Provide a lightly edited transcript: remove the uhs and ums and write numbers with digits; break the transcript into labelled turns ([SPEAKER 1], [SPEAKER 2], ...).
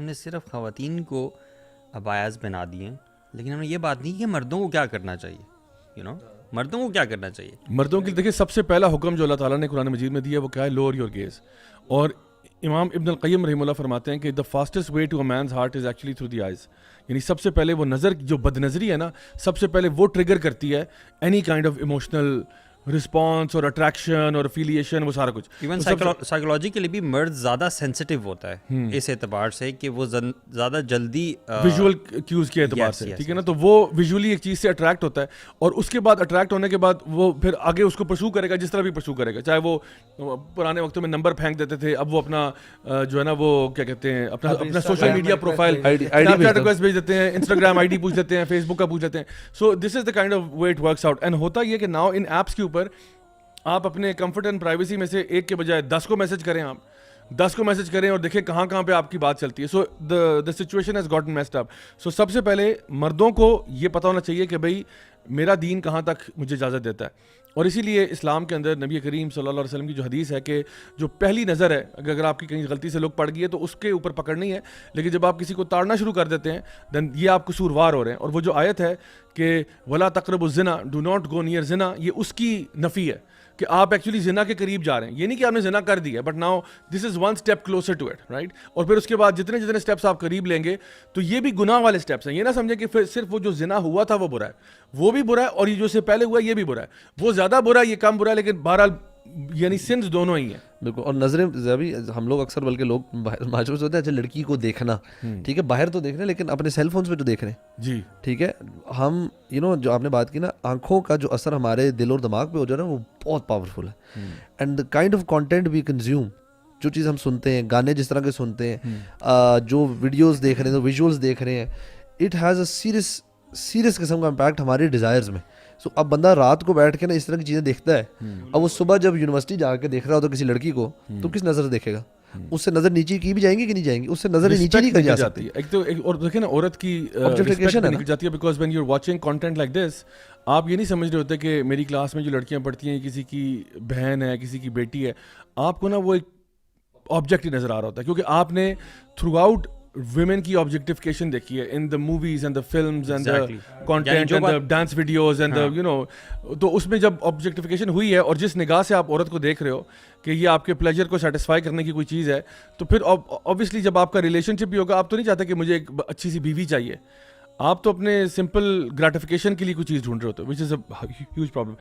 [SPEAKER 1] نے صرف خواتین کو ابایاز بنا دیے ہیں, لیکن ہم نے یہ بات نہیں کہ مردوں کو کیا کرنا چاہیے, مردوں کو کیا کرنا چاہیے.
[SPEAKER 2] مردوں کے دیکھیے سب سے پہلا حکم جو اللہ تعالیٰ نے قرآن مجید میں دیا وہ کیا ہے, لوور یور گیز. اور امام ابن القیم رحمہ اللہ فرماتے ہیں کہ the fastest way to a man's heart is actually through the eyes. یعنی سب سے پہلے وہ نظر, جو بد نظری ہے نا, سب سے پہلے وہ ٹریگر کرتی ہے any kind of emotional response اور اٹریکشن اور افیلیشن, وہ سارا کچھ.
[SPEAKER 1] ایون سائیکولوجیکلی بھی مرد زیادہ سینسٹیو ہوتا ہے اس اعتبار سے کہ وہ زیادہ جلدی
[SPEAKER 2] ویژول کیوز کے اعتبار سے, ٹھیک ہے نا, تو وہ ویژولی ایک چیز سے اٹریکٹ ہوتا ہے, اور اس کے بعد اٹریکٹ ہونے کے بعد وہ پھر آگے اس کو پرسو کرے گا جس طرح بھی پرسو کرے گا. چاہے وہ پرانے وقتوں میں نمبر پھینک دیتے تھے, اب وہ اپنا جو ہے نا وہ کیا کہتے ہیں اپنا سوشل میڈیا پروفائل ریکویسٹ بھیج دیتے ہیں, انسٹاگرام آئی ڈی پوچھ لیتے ہیں, فیس بک کا پوچھ لیتے ہیں. So this is the kind of way it works out. And ہوتا یہ کہ ناؤ ان ایپس کے اوپر آپ اپنے کمفرٹ اینڈ پرائیویسی میں سے ایک کے بجائے 10 کو میسج کریں, آپ 10 کو میسج کریں اور دیکھیں کہاں کہاں پہ آپ کی بات چلتی ہے. So the situation has gotten messed up. So سب سے پہلے مردوں کو یہ پتہ ہونا چاہیے کہ بھائی میرا دین کہاں تک مجھے اجازت دیتا ہے. اور اسی لیے اسلام کے اندر نبی کریم صلی اللہ علیہ وسلم کی جو حدیث ہے کہ جو پہلی نظر ہے اگر آپ کی کہیں غلطی سے لوگ پڑ گئی ہے تو اس کے اوپر پکڑنی ہے, لیکن جب آپ کسی کو تاڑنا شروع کر دیتے ہیں دین یہ آپ قصوروار ہو رہے ہیں. اور وہ جو آیت ہے کہ ولا تقربوا الزنا, ڈو ناٹ گو نیئر زنا, یہ اس کی نفی ہے کہ آپ ایکچولی زنا کے قریب جا رہے ہیں. یہ نہیں کہ آپ نے زنا کر دیا, but now this is one step closer to it, right. اور پھر اس کے بعد جتنے اسٹیپس آپ قریب لیں گے تو یہ بھی گناہ والے اسٹیپس ہیں. یہ نہ سمجھیں کہ پھر صرف وہ جو زنا ہوا تھا وہ برا ہے, وہ بھی برا ہے, اور یہ جو سے پہلے ہوا یہ بھی برا ہے. وہ زیادہ برا ہے, یہ کم برا ہے, لیکن بہرحال یعنی سنس دونوں ہی ہیں.
[SPEAKER 3] بالکل. اور نظریں ابھی ہم لوگ اکثر بلکہ لوگ معاشرے سے ہوتے ہیں اچھا لڑکی کو دیکھنا, ٹھیک ہے, باہر تو دیکھ رہے ہیں لیکن اپنے سیل فونس پہ تو دیکھ رہے ہیں,
[SPEAKER 2] جی
[SPEAKER 3] ٹھیک ہے. ہم جو آپ نے بات کی نا, آنکھوں کا جو اثر ہمارے دل اور دماغ پہ ہو جا رہا ہے وہ بہت پاورفل ہے. And the kind of content we consume, جو چیز ہم سنتے ہیں, گانے جس طرح کے سنتے ہیں, جو ویڈیوز دیکھ رہے ہیں, جو ویژولس دیکھ رہے ہیں, اٹ ہیز اے سیریس قسم کا امپیکٹ ہمارے ڈیزائرز میں. سو اب بندہ رات کو بیٹھ کے نا اس طرح کی چیزیں دیکھتا ہے, اب وہ صبح جب یونیورسٹی جا کے دیکھ رہا ہوتا کسی لڑکی کو تو کس نظر سے دیکھے گا؟ اس سے نظر نیچے کی بھی جائیں گی کہ نہیں جائیں گی, اس سے نظر نیچے نہیں کی جا سکتی.
[SPEAKER 2] ایک تو اور دیکھیں نا عورت کی آبجیکٹیفیکیشن نکل جاتی ہے, because when you are watching content like this آپ یہ نہیں سمجھ رہے ہوتے کہ میری کلاس میں جو لڑکیاں پڑھتی ہیں کسی کی بہن ہے, کسی کی بیٹی ہے, آپ کو نا وہ ایک آبجیکٹ ہی نظر آ رہا ہوتا ہے, کیونکہ آپ نے تھرو آؤٹ women کی objectification دیکھی ہے in the movies and the films and the content and the dance videos and the تو اس میں جب objectification ہوئی ہے اور جس نگاہ سے آپ عورت کو دیکھ رہے ہو کہ یہ آپ کے pleasure کو satisfy کرنے کی کوئی چیز ہے, تو پھر obviously جب آپ کا relationship بھی ہوگا آپ تو نہیں چاہتے کہ مجھے ایک اچھی سی بیوی چاہیے, آپ تو اپنے simple gratification کے لیے کوئی چیز ڈھونڈ رہے ہوتے, which is a huge problem.